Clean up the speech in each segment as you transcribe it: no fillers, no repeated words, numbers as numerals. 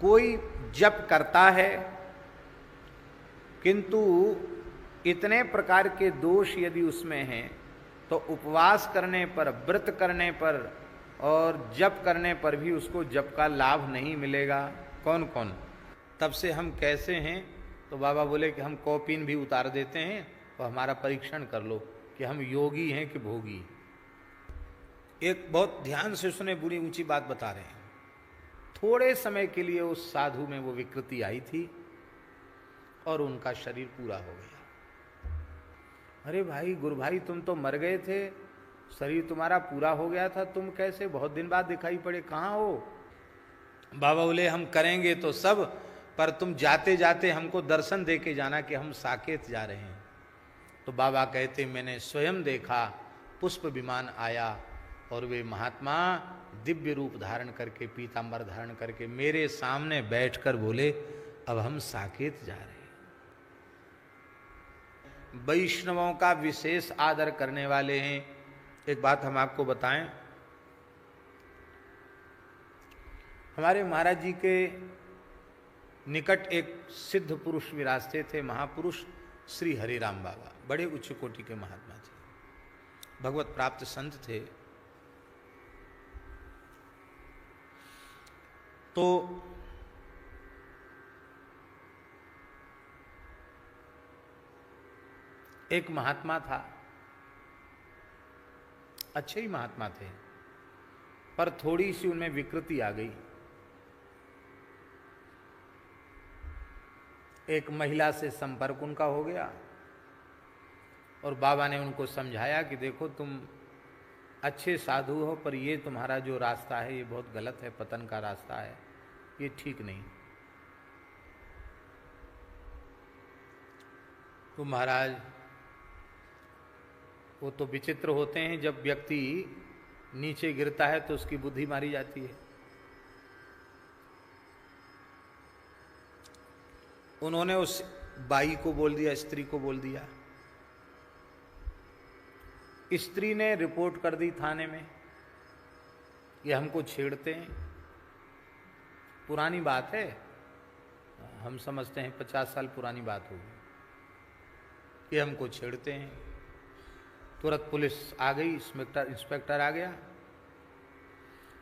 कोई जप करता है किंतु इतने प्रकार के दोष यदि उसमें हैं तो उपवास करने पर, व्रत करने पर और जप करने पर भी उसको जप का लाभ नहीं मिलेगा। कौन कौन? तब से हम कैसे हैं? तो बाबा बोले कि हम कॉपिन भी उतार देते हैं तो हमारा परीक्षण कर लो कि हम योगी हैं कि भोगी। एक बहुत ध्यान से सुने, बुरी ऊंची बात बता रहे हैं। थोड़े समय के लिए उस साधु में वो विकृति आई थी और उनका शरीर पूरा हो गया। अरे भाई, गुरु भाई, तुम तो मर गए थे, शरीर तुम्हारा पूरा हो गया था, तुम कैसे बहुत दिन बाद दिखाई पड़े, कहाँ हो? बाबा बोले हम करेंगे तो सब, पर तुम जाते जाते हमको दर्शन दे के जाना कि हम साकेत जा रहे हैं। तो बाबा कहते मैंने स्वयं देखा, पुष्प विमान आया और वे महात्मा दिव्य रूप धारण करके, पीतांबर धारण करके मेरे सामने बैठकर बोले अब हम साकेत जा रहे हैं। वैष्णवों का विशेष आदर करने वाले हैं। एक बात हम आपको बताएं, हमारे महाराज जी के निकट एक सिद्ध पुरुष विराजते थे, महापुरुष श्री हरिराम बाबा, बड़े उच्च कोटि के महात्मा थे, भगवत प्राप्त संत थे। तो एक महात्मा था, अच्छे ही महात्मा थे, पर थोड़ी सी उनमें विकृति आ गई। एक महिला से संपर्क उनका हो गया और बाबा ने उनको समझाया कि देखो तुम अच्छे साधु हो, पर ये तुम्हारा जो रास्ता है ये बहुत गलत है, पतन का रास्ता है, ये ठीक नहीं। तो महाराज वो तो विचित्र होते हैं, जब व्यक्ति नीचे गिरता है तो उसकी बुद्धि मारी जाती है। उन्होंने उस बाई को बोल दिया, स्त्री को बोल दिया। स्त्री ने रिपोर्ट कर दी थाने में, ये हमको छेड़ते हैं। पुरानी बात है, हम समझते हैं 50 साल पुरानी बात होगी, ये हमको छेड़ते हैं। तुरंत पुलिस आ गई, इंस्पेक्टर आ गया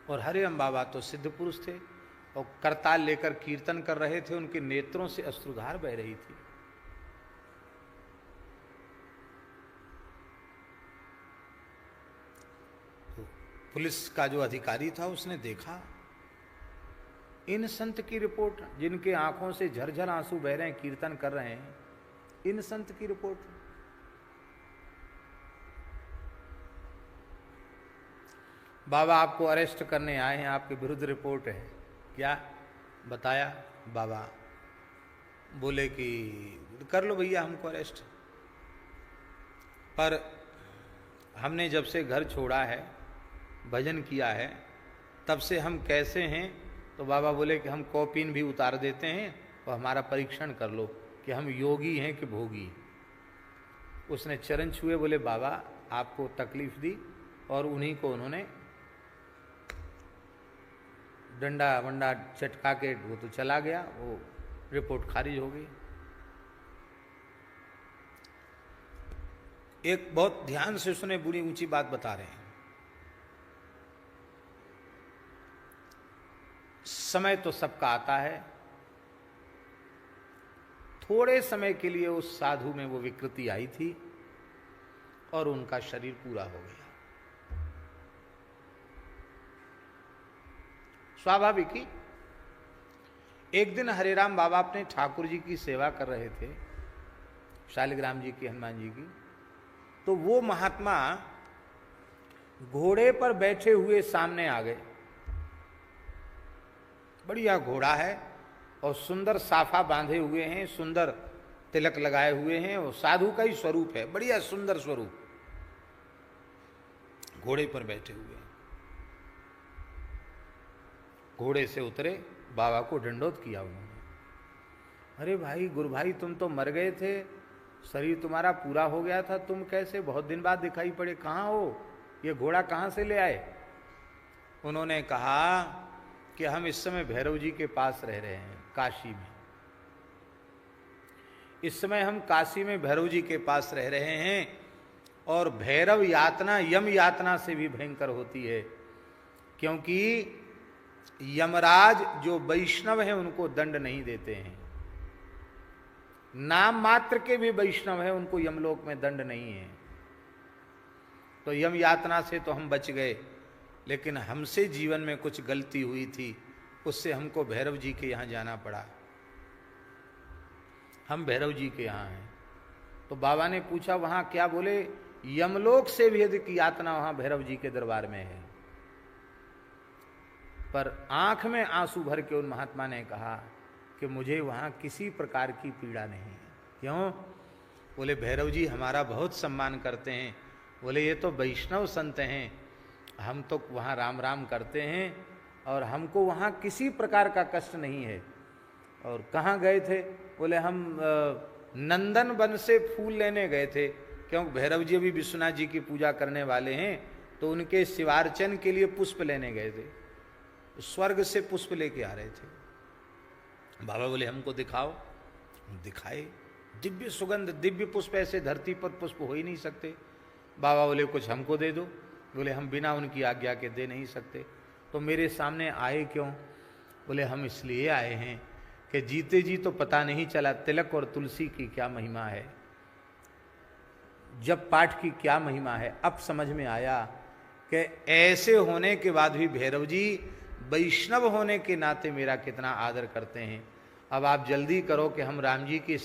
और हरिराम बाबा तो सिद्ध पुरुष थे और करताल लेकर कीर्तन कर रहे थे, उनके नेत्रों से अश्रुधार बह रही थी। तो पुलिस का जो अधिकारी था उसने देखा इन संत की रिपोर्ट, जिनके आंखों से झरझर आंसू बह रहे हैं, कीर्तन कर रहे हैं, इन संत की रिपोर्ट। बाबा आपको अरेस्ट करने आए हैं, आपके विरुद्ध रिपोर्ट है। क्या बताया? बाबा बोले कि कर लो भैया हमको अरेस्ट, पर हमने जब से घर छोड़ा है, भजन किया है, तब से हम कैसे हैं? तो बाबा बोले कि हम कॉपिन भी उतार देते हैं और हमारा परीक्षण कर लो कि हम योगी हैं कि भोगी। उसने चरण छुए, बोले बाबा आपको तकलीफ दी, और उन्हीं को उन्होंने डंडा वंडा चटका के वो तो चला गया, वो रिपोर्ट खारिज हो गई। एक बहुत ध्यान से सुने, बुरी ऊंची बात बता रहे हैं। समय तो सबका आता है, थोड़े समय के लिए उस साधु में वो विकृति आई थी और उनका शरीर पूरा हो गया। स्वाभाविक ही एक दिन हरिराम बाबा अपने ठाकुर जी की सेवा कर रहे थे, शालिग्राम जी की, हनुमान जी की। तो वो महात्मा घोड़े पर बैठे हुए सामने आ गए। बढ़िया घोड़ा है और सुंदर साफा बांधे हुए हैं, सुंदर तिलक लगाए हुए हैं, और साधु का ही स्वरूप है, बढ़िया सुंदर स्वरूप, घोड़े पर बैठे हुए हैं। घोड़े से उतरे, बाबा को दंडोत किया उन्होंने। अरे भाई, गुरु भाई, तुम तो मर गए थे, शरीर तुम्हारा पूरा हो गया था, तुम कैसे बहुत दिन बाद दिखाई पड़े, कहाँ हो? ये घोड़ा कहाँ से ले आए? उन्होंने कहा कि हम इस समय भैरव जी के पास रह रहे हैं काशी में। इस समय हम काशी में भैरव जी के पास रह रहे हैं और भैरव यातना यम यातना से भी भयंकर होती है, क्योंकि यमराज जो वैष्णव हैं उनको दंड नहीं देते हैं। नाम मात्र के भी वैष्णव हैं, उनको यमलोक में दंड नहीं है। तो यम यातना से तो हम बच गए, लेकिन हमसे जीवन में कुछ गलती हुई थी, उससे हमको भैरव जी के यहाँ जाना पड़ा। हम भैरव जी के यहाँ हैं। तो बाबा ने पूछा वहां क्या? बोले यमलोक से भी अधिक यातना वहां भैरव जी के दरबार में है। पर आंख में आंसू भर के उन महात्मा ने कहा कि मुझे वहां किसी प्रकार की पीड़ा नहीं है। क्यों? बोले भैरव जी हमारा बहुत सम्मान करते हैं। बोले ये तो वैष्णव संत हैं, हम तो वहाँ राम राम करते हैं और हमको वहाँ किसी प्रकार का कष्ट नहीं है। और कहाँ गए थे? बोले हम नंदन वन से फूल लेने गए थे, क्योंकि भैरव जी अभी विश्वनाथ जी की पूजा करने वाले हैं, तो उनके शिवार्चन के लिए पुष्प लेने गए थे। स्वर्ग से पुष्प लेके आ रहे थे। बाबा बोले हमको दिखाओ। दिखाए, दिव्य सुगंध, दिव्य पुष्प, ऐसे धरती पर पुष्प हो ही नहीं सकते। बाबा बोले कुछ हमको दे दो। बोले हम बिना उनकी आज्ञा के दे नहीं सकते। तो मेरे सामने आए क्यों? बोले हम इसलिए आए हैं कि जीते जी तो पता नहीं चला तिलक और तुलसी की क्या महिमा है, जब पाठ की क्या महिमा है। अब समझ में आया कि ऐसे होने के बाद भी भैरव जी वैष्णव होने के नाते मेरा कितना आदर करते हैं। अब आप जल्दी करो कि हम राम जी के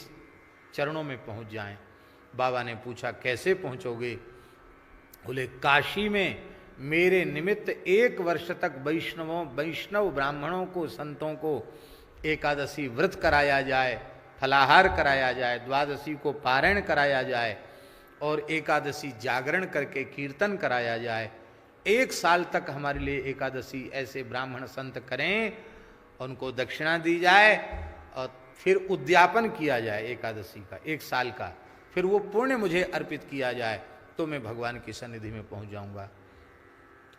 चरणों में पहुंच जाएं। बाबा ने पूछा कैसे पहुंचोगे? बोले काशी में मेरे निमित्त 1 वर्ष तक वैष्णव ब्राह्मणों को, संतों को एकादशी व्रत कराया जाए, फलाहार कराया जाए, द्वादशी को पारायण कराया जाए और एकादशी जागरण करके कीर्तन कराया जाए। 1 साल तक हमारे लिए एकादशी ऐसे ब्राह्मण संत करें, उनको दक्षिणा दी जाए और फिर उद्यापन किया जाए एकादशी का 1 साल का, फिर वो पुण्य मुझे अर्पित किया जाए, तो मैं भगवान की सन्निधि में पहुंच जाऊंगा।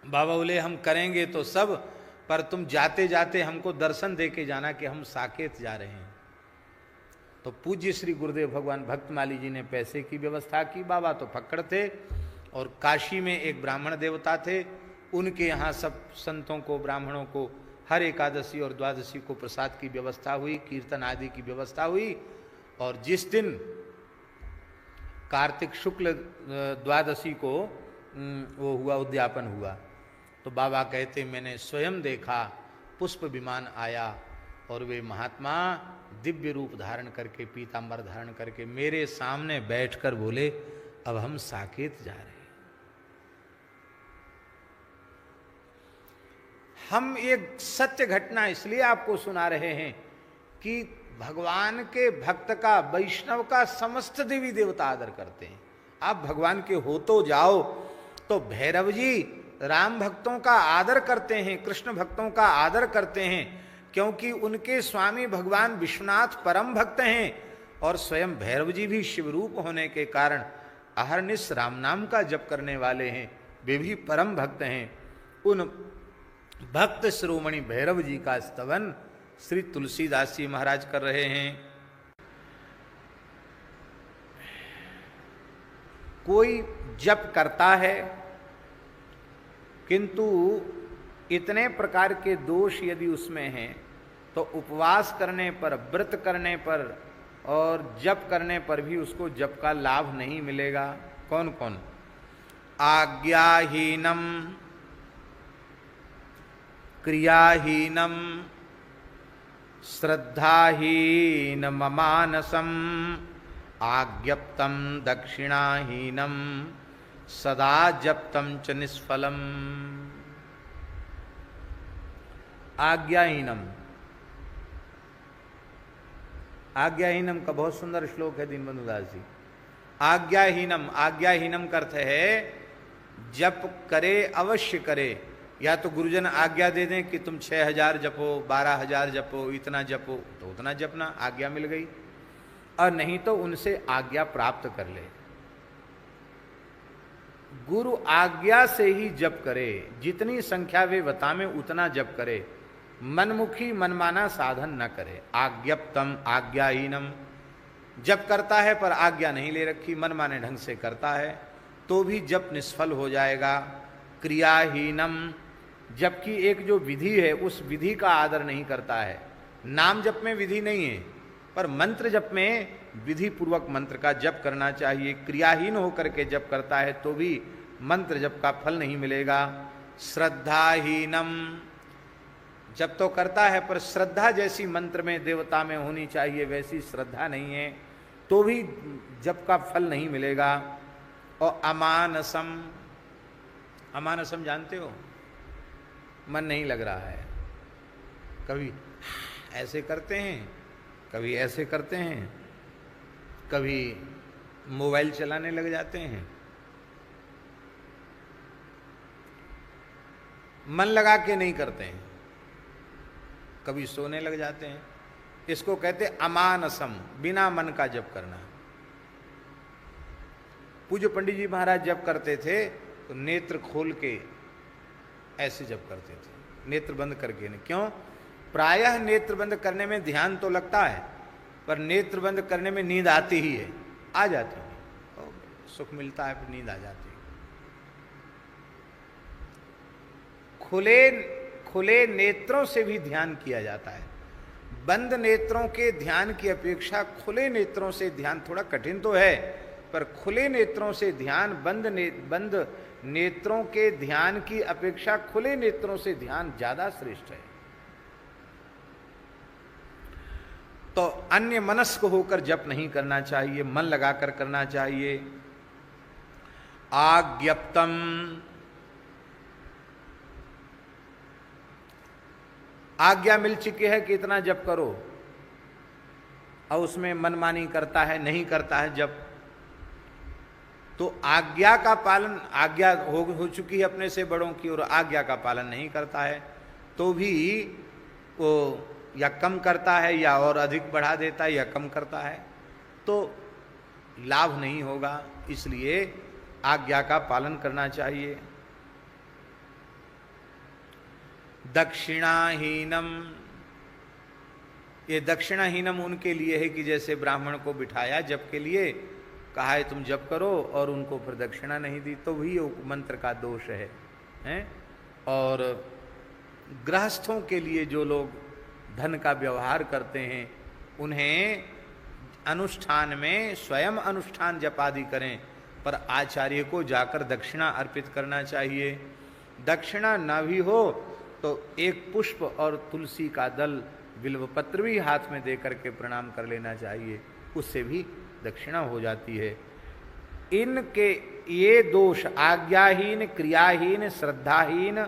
बाबा बोले हम करेंगे तो सब, पर तुम जाते जाते हमको दर्शन दे के जाना कि हम साकेत जा रहे हैं। तो पूज्य श्री गुरुदेव भगवान भक्तमाली जी ने पैसे की व्यवस्था की। बाबा तो फक्कड़ थे और काशी में एक ब्राह्मण देवता थे, उनके यहाँ सब संतों को, ब्राह्मणों को हर एकादशी और द्वादशी को प्रसाद की व्यवस्था हुई, कीर्तन आदि की व्यवस्था हुई। और जिस दिन कार्तिक शुक्ल द्वादशी को वो हुआ, उद्यापन हुआ, तो बाबा कहते मैंने स्वयं देखा, पुष्प विमान आया और वे महात्मा दिव्य रूप धारण करके, पीतांबर धारण करके मेरे सामने बैठकर बोले अब हम साकेत जा रहे हैं। हम एक सत्य घटना इसलिए आपको सुना रहे हैं कि भगवान के भक्त का, वैष्णव का समस्त देवी देवता आदर करते हैं। आप भगवान के हो तो जाओ, तो भैरव जी राम भक्तों का आदर करते हैं, कृष्ण भक्तों का आदर करते हैं, क्योंकि उनके स्वामी भगवान विश्वनाथ परम भक्त हैं और स्वयं भैरव जी भी शिवरूप होने के कारण अहरनिश राम नाम का जप करने वाले हैं, वे भी परम भक्त हैं। उन भक्त शिरोमणि भैरव जी का स्तवन श्री तुलसीदास जी महाराज कर रहे हैं। कोई जप करता है, किंतु इतने प्रकार के दोष यदि उसमें हैं, तो उपवास करने पर, व्रत करने पर और जप करने पर भी उसको जप का लाभ नहीं मिलेगा। कौन कौन? आज्ञाहीनम, क्रियाहीनम, श्रद्धाहीन ममानसम, आज्ञप्तम दक्षिणाहीनम, सदा जप्तम च निष्फलम। आज्ञाहीनम, आज्ञाहीनम का बहुत सुंदर श्लोक है दीनबंधु दास जी। आज्ञाहीनम, आज्ञाहीनम का अर्थ है जप करे अवश्य करे, या तो गुरुजन आज्ञा दे दें कि तुम 6000 जपो, 12000 जपो, इतना जपो, तो उतना जपना, आज्ञा मिल गई, और नहीं तो उनसे आज्ञा प्राप्त कर ले। गुरु आज्ञा से ही जप करे, जितनी संख्या वे बतावें उतना जप करे। मनमुखी मनमाना साधन न करे। आज्ञप्तम आज्ञाहीनम, जप करता है पर आज्ञा नहीं ले रखी, मनमाने ढंग से करता है तो भी जप निष्फल हो जाएगा। क्रियाहीनम, जबकि एक जो विधि है उस विधि का आदर नहीं करता है। नाम जप में विधि नहीं है पर मंत्र जप में विधि पूर्वक मंत्र का जप करना चाहिए। क्रियाहीन होकर के जप करता है तो भी मंत्र जप का फल नहीं मिलेगा। श्रद्धाहीनम, जप तो करता है पर श्रद्धा जैसी मंत्र में देवता में होनी चाहिए वैसी श्रद्धा नहीं है तो भी जप का फल नहीं मिलेगा। और अमानसम, अमानसम जानते हो, मन नहीं लग रहा है, कभी ऐसे करते हैं कभी ऐसे करते हैं, कभी मोबाइल चलाने लग जाते हैं, मन लगा के नहीं करते हैं, कभी सोने लग जाते हैं। इसको कहते अमानसम, बिना मन का जप करना। पूज्य पंडित जी महाराज जप करते थे तो नेत्र खोल के ऐसे जप करते थे, नेत्र बंद करके नहीं। क्यों? प्रायः नेत्र बंद करने में ध्यान तो लगता है पर नेत्र बंद करने में नींद आती ही है, आ जाती है, तो सुख मिलता है फिर नींद आ जाती है। खुले नेत्रों से भी ध्यान किया जाता है। बंद नेत्रों के ध्यान की अपेक्षा खुले नेत्रों से ध्यान थोड़ा कठिन तो है पर खुले नेत्रों से ध्यान बंद नेत्रों के ध्यान की अपेक्षा खुले नेत्रों से ध्यान ज्यादा श्रेष्ठ है। तो अन्य मनस्क होकर जप नहीं करना चाहिए, मन लगाकर करना चाहिए। आज्ञप्तम, आज्ञा मिल चुकी है कि इतना जप करो और उसमें मनमानी करता है, नहीं करता है जप, तो आज्ञा का पालन, आज्ञा हो चुकी है अपने से बड़ों की और आज्ञा का पालन नहीं करता है तो भी वो या कम करता है या और अधिक बढ़ा देता है या कम करता है तो लाभ नहीं होगा। इसलिए आज्ञा का पालन करना चाहिए। दक्षिणाहीनम, ये दक्षिणाहीनम उनके लिए है कि जैसे ब्राह्मण को बिठाया जप के लिए, कहा है तुम जप करो और उनको फिर दक्षिणा नहीं दी तो भी मंत्र का दोष है? और गृहस्थों के लिए जो लोग धन का व्यवहार करते हैं उन्हें अनुष्ठान में स्वयं अनुष्ठान जपादि करें पर आचार्य को जाकर दक्षिणा अर्पित करना चाहिए। दक्षिणा न भी हो तो एक पुष्प और तुलसी का दल बिल्वपत्र भी हाथ में दे करके प्रणाम कर लेना चाहिए, उससे भी दक्षिणा हो जाती है। इनके ये दोष आज्ञाहीन, क्रियाहीन, श्रद्धाहीन,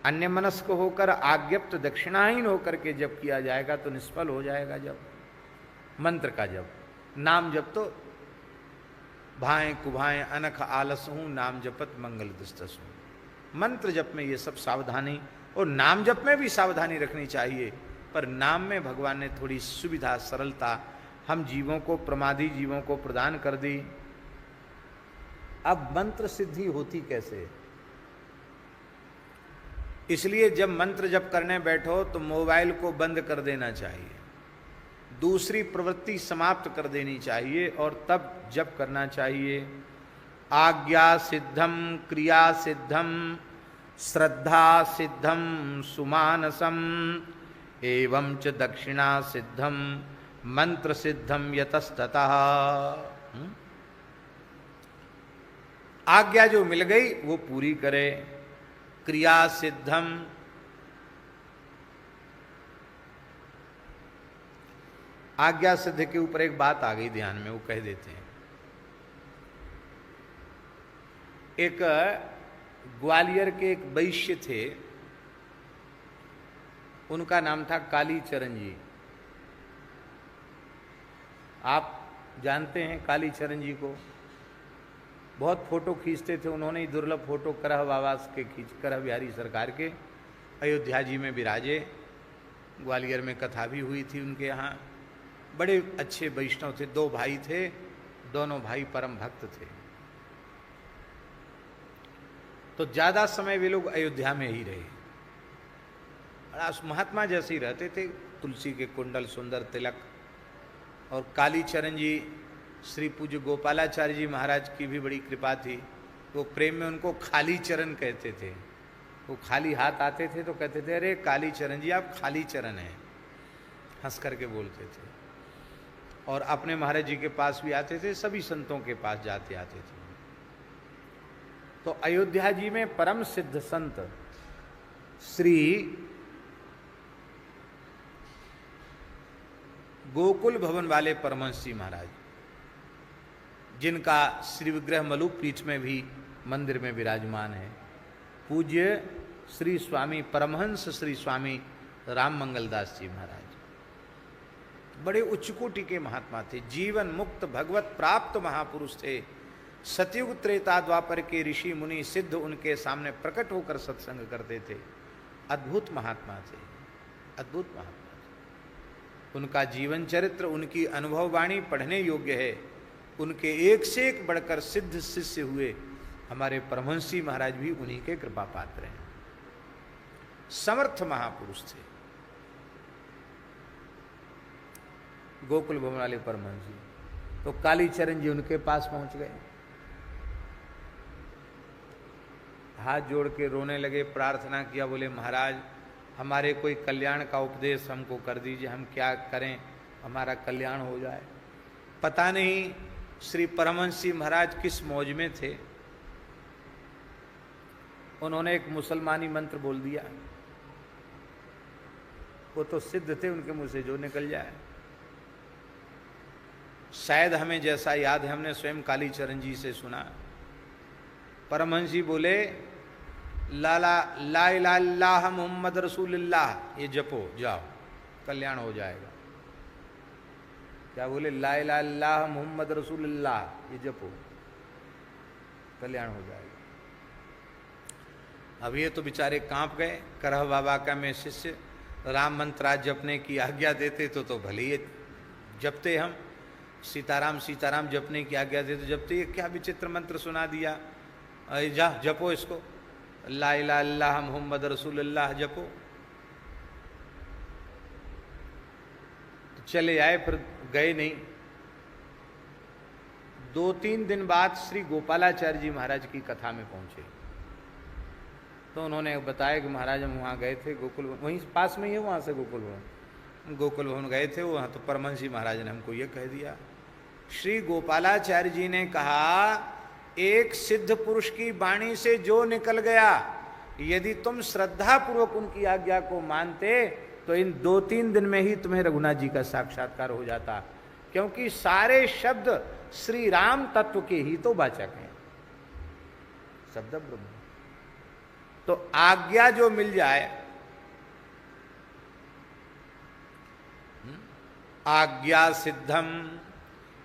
अन्यमनस्क होकर आज्ञप्त दक्षिणाहीन होकर के जप किया जाएगा तो निष्फल हो जाएगा जप। मंत्र का जप, नाम जप तो भाएं कुभाएं अनख आलस हूं, नाम जपत मंगल दुस्तस हूं। मंत्र जप में ये सब सावधानी, और नाम जप में भी सावधानी रखनी चाहिए पर नाम में भगवान ने थोड़ी सुविधा सरलता हम जीवों को, प्रमादी जीवों को प्रदान कर दी। अब मंत्र सिद्धि होती कैसे? इसलिए जब मंत्र जप करने बैठो तो मोबाइल को बंद कर देना चाहिए, दूसरी प्रवृत्ति समाप्त कर देनी चाहिए और तब जप करना चाहिए। आज्ञा सिद्धम, क्रिया सिद्धम, श्रद्धा सिद्धम, सुमानसम, एवं च दक्षिणा सिद्धम, मंत्र सिद्धम यतस्ततः। आज्ञा जो मिल गई वो पूरी करे। क्रिया सिद्धम, आज्ञा सिद्ध के ऊपर एक बात आ गई ध्यान में, वो कह देते हैं। एक ग्वालियर के एक वैश्य थे, उनका नाम था कालीचरण जी। आप जानते हैं कालीचरण जी को, बहुत फोटो खींचते थे उन्होंने ही दुर्लभ फोटो करह बाबा के खींच, करह बिहारी सरकार के अयोध्या जी में विराजे। ग्वालियर में कथा भी हुई थी उनके यहाँ। बड़े अच्छे वैष्णव थे, दो भाई थे, दोनों भाई परम भक्त थे। तो ज्यादा समय वे लोग अयोध्या में ही रहे। बड़ा महात्मा जैसे ही रहते थे, तुलसी के कुंडल, सुंदर तिलक। और कालीचरण जी, श्री पूज्य गोपालाचार्य जी महाराज की भी बड़ी कृपा थी। वो प्रेम में उनको खाली चरण कहते थे। वो खाली हाथ आते थे तो कहते थे, अरे कालीचरण जी आप खाली चरण हैं, हंस करके बोलते थे। और अपने महाराज जी के पास भी आते थे, सभी संतों के पास जाते आते थे। तो अयोध्या जी में परम सिद्ध संत श्री गोकुल भवन वाले परमहंस जी महाराज, जिनका श्री विग्रह मलुक पीठ में भी मंदिर में विराजमान है, पूज्य श्री स्वामी परमहंस श्री स्वामी राम मंगल दास जी महाराज, बड़े उच्च कोटि के महात्मा थे, जीवन मुक्त भगवत प्राप्त महापुरुष थे। सतयुग त्रेता द्वापर के ऋषि मुनि सिद्ध उनके सामने प्रकट होकर सत्संग करते थे। अद्भुत महात्मा थे, अद्भुत महात्मा थे। उनका जीवन चरित्र, उनकी अनुभव वाणी पढ़ने योग्य है। उनके एक से एक बढ़कर सिद्ध शिष्य हुए हमारे परमहंसी महाराज भी उन्हीं के कृपा पात्र हैं। समर्थ महापुरुष थे गोकुल भवन वाले परमहंस जी। तो कालीचरण जी उनके पास पहुंच गए, हाथ जोड़ के रोने लगे, प्रार्थना किया, बोले महाराज हमारे कोई कल्याण का उपदेश हमको कर दीजिए, हम क्या करें हमारा कल्याण हो जाए। पता नहीं श्री परमहंस जी महाराज किस मौज में थे, उन्होंने एक मुसलमानी मंत्र बोल दिया। वो तो सिद्ध थे, उनके मुंह से जो निकल जाए। शायद हमें जैसा याद है, हमने स्वयं कालीचरण जी से सुना, परमहंस जी बोले ला इलाहा इल्लल्लाह मुहम्मद रसूलुल्लाह, ये जपो जाओ कल्याण हो जाएगा। क्या बोले? ला इलाहा इल्लल्लाह मुहम्मद रसूलुल्लाह, ये जपो कल्याण हो जाएगा। अब ये तो बेचारे कांप गए। करह बाबा का मैं शिष्य, राम मंत्र जपने की आज्ञा देते तो भले ही जपते, हम सीताराम सीताराम जपने की आज्ञा देते जपते। ये क्या विचित्र मंत्र सुना दिया, जा जपो इसको, ला इलाहा इल्लल्लाह मुहम्मद रसूलुल्लाह जपो। तो चले आए, फिर गए नहीं। 2-3 दिन बाद श्री गोपालाचार्य जी महाराज की कथा में पहुंचे। तो उन्होंने बताया कि महाराज हम वहाँ गए थे, गोकुल वहीं पास में ही है, वहाँ से गोकुल भवन गए थे, वहाँ तो परमहंस जी महाराज ने हमको ये कह दिया। श्री गोपालाचार्य जी ने कहा, एक सिद्ध पुरुष की वाणी से जो निकल गया, यदि तुम श्रद्धा पूर्वक उनकी आज्ञा को मानते तो इन 2-3 दिन में ही तुम्हें रघुनाथ जी का साक्षात्कार हो जाता, क्योंकि सारे शब्द श्री राम तत्व के ही तो वाचक हैं, शब्द ब्रह्म। तो आज्ञा जो मिल जाए, आज्ञा सिद्धम,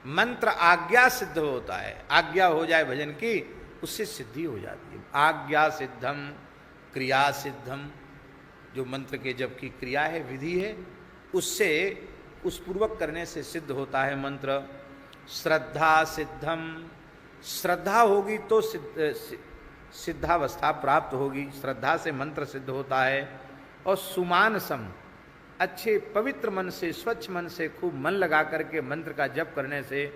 मंत्र आज्ञा सिद्ध होता है, आज्ञा हो जाए भजन की, उससे सिद्धि हो जाती है। आज्ञा सिद्धम क्रिया सिद्धम, जो मंत्र के जब की क्रिया है, विधि है, उससे उस पूर्वक करने से सिद्ध होता है मंत्र। श्रद्धा सिद्धम, श्रद्धा होगी तो सिद्धावस्था प्राप्त होगी, श्रद्धा से मंत्र सिद्ध होता है। और सुमानसम, अच्छे पवित्र मन से, स्वच्छ मन से खूब मन लगा करके मंत्र का जप करने से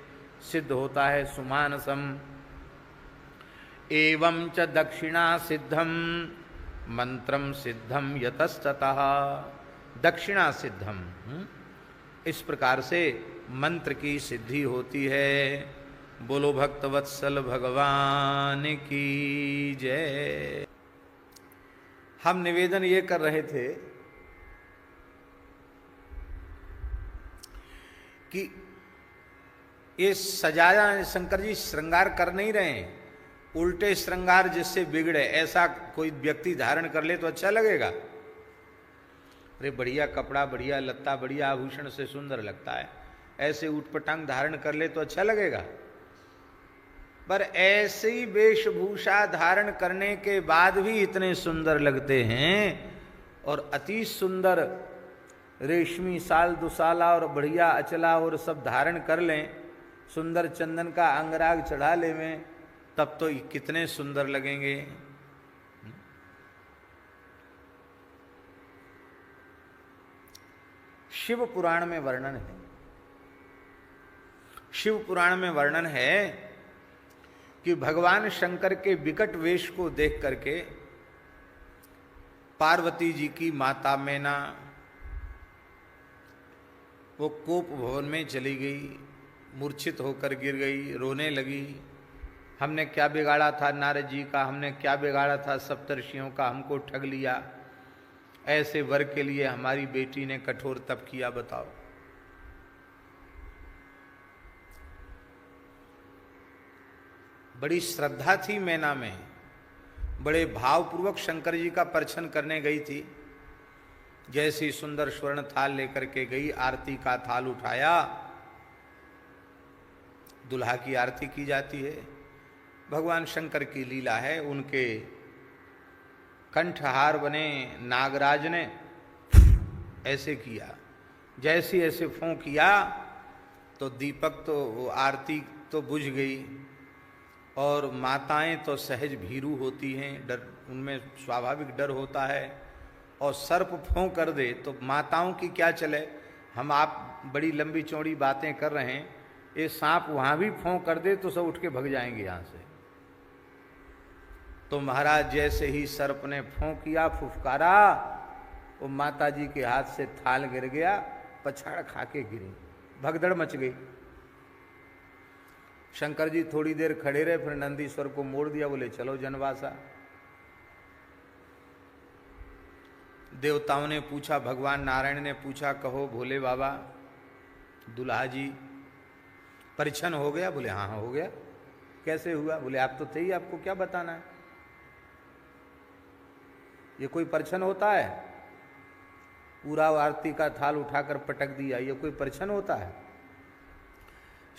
सिद्ध होता है सुमानसम। एवं च दक्षिणा सिद्धम मंत्रम सिद्धम यतस्ततः, दक्षिणा सिद्धम, इस प्रकार से मंत्र की सिद्धि होती है। बोलो भक्तवत्सल भगवान की जय। हम निवेदन ये कर रहे थे कि ये सजाया, शंकर जी श्रृंगार कर नहीं रहे हैं, उल्टे श्रृंगार जिससे बिगड़े, ऐसा कोई व्यक्ति धारण कर ले तो अच्छा लगेगा। अरे बढ़िया कपड़ा, बढ़िया लत्ता, बढ़िया आभूषण से सुंदर लगता है, ऐसे ऊटपटांग धारण कर ले तो अच्छा लगेगा। पर ऐसी वेशभूषा धारण करने के बाद भी इतने सुंदर लगते हैं, और अति सुंदर रेशमी साल दुसाला और बढ़िया अचला और सब धारण कर लें, सुंदर चंदन का अंगराग चढ़ा ले में, तब तो कितने सुंदर लगेंगे। शिव पुराण में वर्णन है। शिव पुराण में वर्णन है कि भगवान शंकर के विकट वेश को देख करके पार्वती जी की माता मैना वो कोप भवन में चली गई, मूर्छित होकर गिर गई, रोने लगी। हमने क्या बिगाड़ा था नारद जी का, हमने क्या बिगाड़ा था सप्तर्षियों का, हमको ठग लिया। ऐसे वर के लिए हमारी बेटी ने कठोर तप किया, बताओ। बड़ी श्रद्धा थी मैना में, बड़े भावपूर्वक शंकर जी का परछन करने गई थी। जैसी सुंदर स्वर्ण थाल लेकर के गई, आरती का थाल उठाया, दुल्हा की आरती की जाती है। भगवान शंकर की लीला है, उनके कंठहार बने नागराज ने ऐसे किया, जैसे ऐसे फों किया तो दीपक तो वो आरती तो बुझ गई। और माताएं तो सहज भीरू होती हैं, डर उनमें स्वाभाविक डर होता है। और सर्प फों कर दे तो माताओं की क्या चले, हम आप बड़ी लंबी चौड़ी बातें कर रहे हैं, ये सांप वहां भी फों कर दे तो सब उठ के भग जाएंगे यहां से। तो महाराज जैसे ही सर्प ने फों किया, फुफकारा, वो माता जी के हाथ से थाल गिर गया, पछाड़ खा के गिरी, भगदड़ मच गई। शंकर जी थोड़ी देर खड़े रहे, फिर नंदीश्वर को मोड़ दिया, बोले चलो जनवासा। देवताओं ने पूछा, भगवान नारायण ने पूछा, कहो भोले बाबा, दुल्हा जी परिछन हो गया? बोले हाँ हो गया। कैसे हुआ? बोले आप तो थे ही, आपको क्या बताना है, ये कोई परिछन होता है? पूरा आरती का थाल उठाकर पटक दिया, ये कोई परिछन होता है?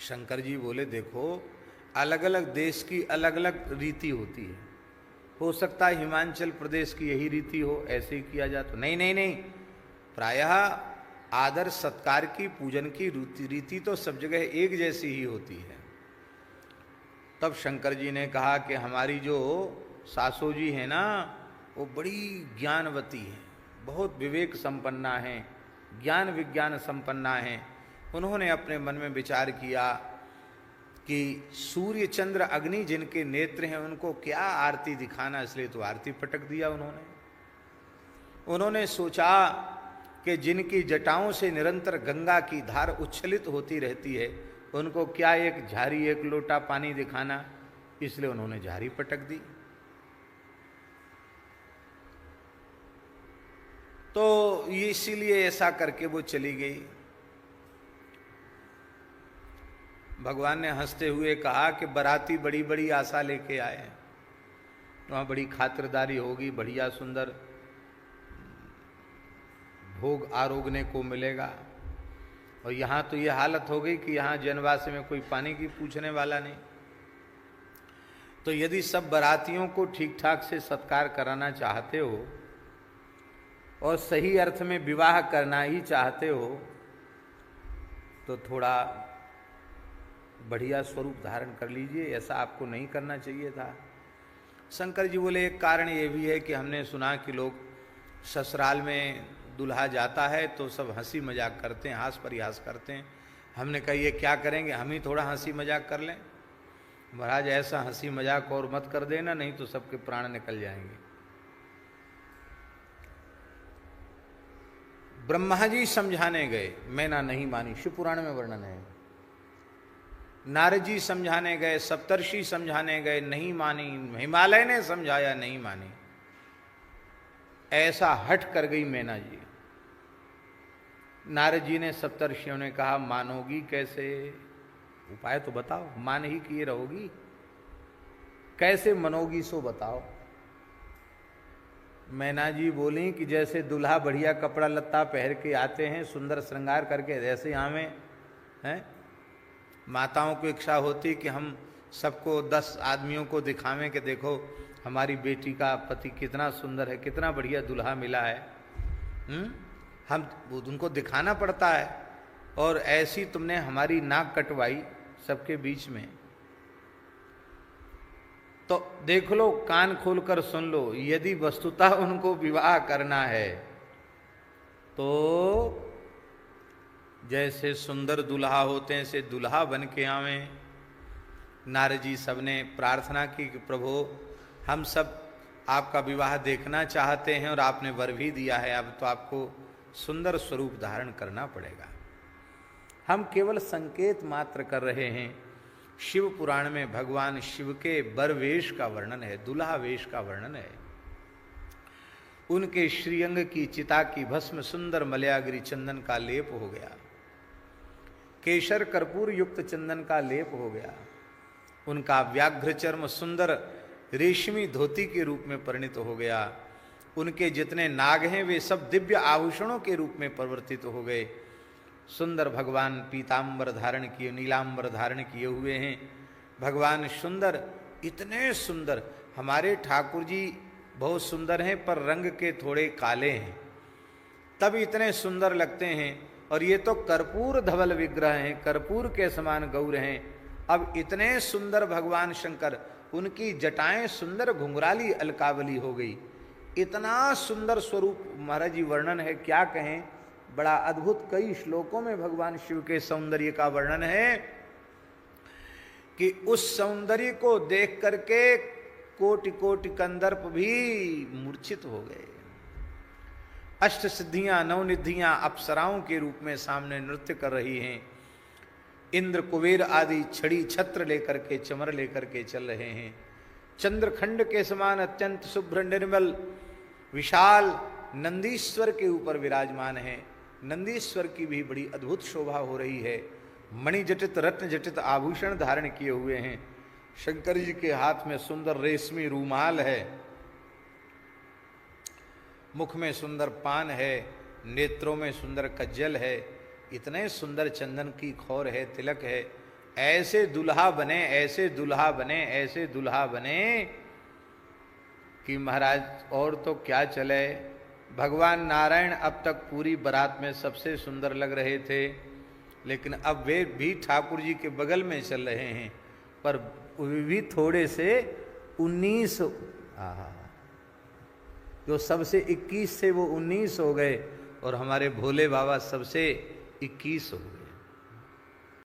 शंकर जी बोले देखो, अलग अलग देश की अलग अलग रीति होती है, हो सकता है हिमाचल प्रदेश की यही रीति हो, ऐसे ही किया जाता। नहीं नहीं नहीं, प्रायः आदर सत्कार की, पूजन की रीति तो सब जगह एक जैसी ही होती है। तब शंकर जी ने कहा कि हमारी जो सासू जी है ना, वो बड़ी ज्ञानवती है, बहुत विवेक संपन्ना है, ज्ञान विज्ञान संपन्ना है। उन्होंने अपने मन में विचार किया कि सूर्य चंद्र अग्नि जिनके नेत्र हैं उनको क्या आरती दिखाना, इसलिए तो आरती पटक दिया उन्होंने सोचा कि जिनकी जटाओं से निरंतर गंगा की धार उच्छलित होती रहती है, उनको क्या एक झारी, एक लोटा पानी दिखाना, इसलिए उन्होंने झारी पटक दी। तो इसीलिए ऐसा करके वो चली गई। भगवान ने हंसते हुए कहा कि बराती बड़ी बड़ी आशा लेके आए हैं, वहाँ बड़ी खातिरदारी होगी, बढ़िया सुंदर भोग आरोगने को मिलेगा। और यहाँ तो ये हालत हो गई कि यहाँ जनवास में कोई पानी की पूछने वाला नहीं। तो यदि सब बरातियों को ठीक ठाक से सत्कार कराना चाहते हो और सही अर्थ में विवाह करना ही चाहते हो, तो थोड़ा बढ़िया स्वरूप धारण कर लीजिए, ऐसा आपको नहीं करना चाहिए था। शंकर जी बोले एक कारण ये भी है कि हमने सुना कि लोग ससुराल में दूल्हा जाता है तो सब हंसी मजाक करते हैं, हास परिहास करते हैं। हमने कहा ये क्या करेंगे, हम ही थोड़ा हंसी मजाक कर लें। महाराज ऐसा हंसी मजाक और मत कर देना, नहीं तो सबके प्राण निकल जाएंगे। ब्रह्मा जी समझाने गए, मैना नहीं मानी, शिव पुराण में वर्णन है। नारद जी समझाने गए, सप्तर्षि समझाने गए, नहीं मानी। हिमालय ने समझाया, नहीं मानी। ऐसा हट कर गई मैना जी। नारद जी ने सप्तर्षियों ने कहा मानोगी कैसे, उपाय तो बताओ, मान ही किए रहोगी, कैसे मनोगी सो बताओ। मैना जी बोली कि जैसे दूल्हा बढ़िया कपड़ा लत्ता पहन के आते हैं, सुंदर श्रृंगार करके, जैसे हमें हैं माताओं को इच्छा होती कि हम सबको 10 आदमियों को दिखावें कि देखो हमारी बेटी का पति कितना सुंदर है, कितना बढ़िया दूल्हा मिला है। हम उनको दिखाना पड़ता है। और ऐसी तुमने हमारी नाक कटवाई सबके बीच में। तो देख लो, कान खोलकर सुन लो, यदि वस्तुतः उनको विवाह करना है तो जैसे सुंदर दुल्हा होते हैं ऐसे दुल्हा बन के आवें। नारद जी सबने प्रार्थना की कि प्रभु हम सब आपका विवाह देखना चाहते हैं और आपने वर भी दिया है, अब तो आपको सुंदर स्वरूप धारण करना पड़ेगा। हम केवल संकेत मात्र कर रहे हैं। शिव पुराण में भगवान शिव के वर वेश का वर्णन है, दुल्हा वेश का वर्णन है। उनके श्रीअंग की चिता की भस्म सुंदर मलयागिरी चंदन का लेप हो गया, केशर कर्पूर युक्त चंदन का लेप हो गया। उनका व्याघ्र चर्म सुंदर रेशमी धोती के रूप में परिणित हो गया। उनके जितने नाग हैं वे सब दिव्य आभूषणों के रूप में परिवर्तित हो गए। सुंदर भगवान पीतांबर धारण किए, नीलांबर धारण किए हुए हैं। भगवान सुंदर, इतने सुंदर। हमारे ठाकुर जी बहुत सुंदर हैं पर रंग के थोड़े काले हैं, तब इतने सुंदर लगते हैं। और ये तो कर्पूर धवल विग्रह हैं, कर्पूर के समान गौर हैं। अब इतने सुंदर भगवान शंकर, उनकी जटाएं सुंदर घुंघराली अलकावली हो गई। इतना सुंदर स्वरूप महाराज जी वर्णन है, क्या कहें, बड़ा अद्भुत। कई श्लोकों में भगवान शिव के सौंदर्य का वर्णन है कि उस सौंदर्य को देख करके कोटि कोटि कंदर्प भी मूर्छित हो गए। अष्ट सिद्धियां नवनिधियां अप्सराओं के रूप में सामने नृत्य कर रही हैं। इंद्र कुबेर आदि छड़ी छत्र लेकर के, चमर लेकर के चल रहे हैं। चंद्रखंड के समान अत्यंत शुभ्र निर्मल विशाल नंदीश्वर के ऊपर विराजमान है। नंदीश्वर की भी बड़ी अद्भुत शोभा हो रही है। मणिजटित रत्न जटित आभूषण धारण किए हुए हैं। शंकर जी के हाथ में सुंदर रेशमी रूमाल है, मुख में सुंदर पान है, नेत्रों में सुंदर कज्जल है, इतने सुंदर चंदन की खौर है, तिलक है। ऐसे दुल्हा बने, ऐसे दुल्हा बने, ऐसे दुल्हा बने कि महाराज और तो क्या चले। भगवान नारायण अब तक पूरी बारात में सबसे सुंदर लग रहे थे, लेकिन अब वे भी ठाकुर जी के बगल में चल रहे हैं, पर वे भी थोड़े से 19 जो सबसे 21 थे वो 19 हो गए, और हमारे भोले बाबा सबसे 21 हो गए।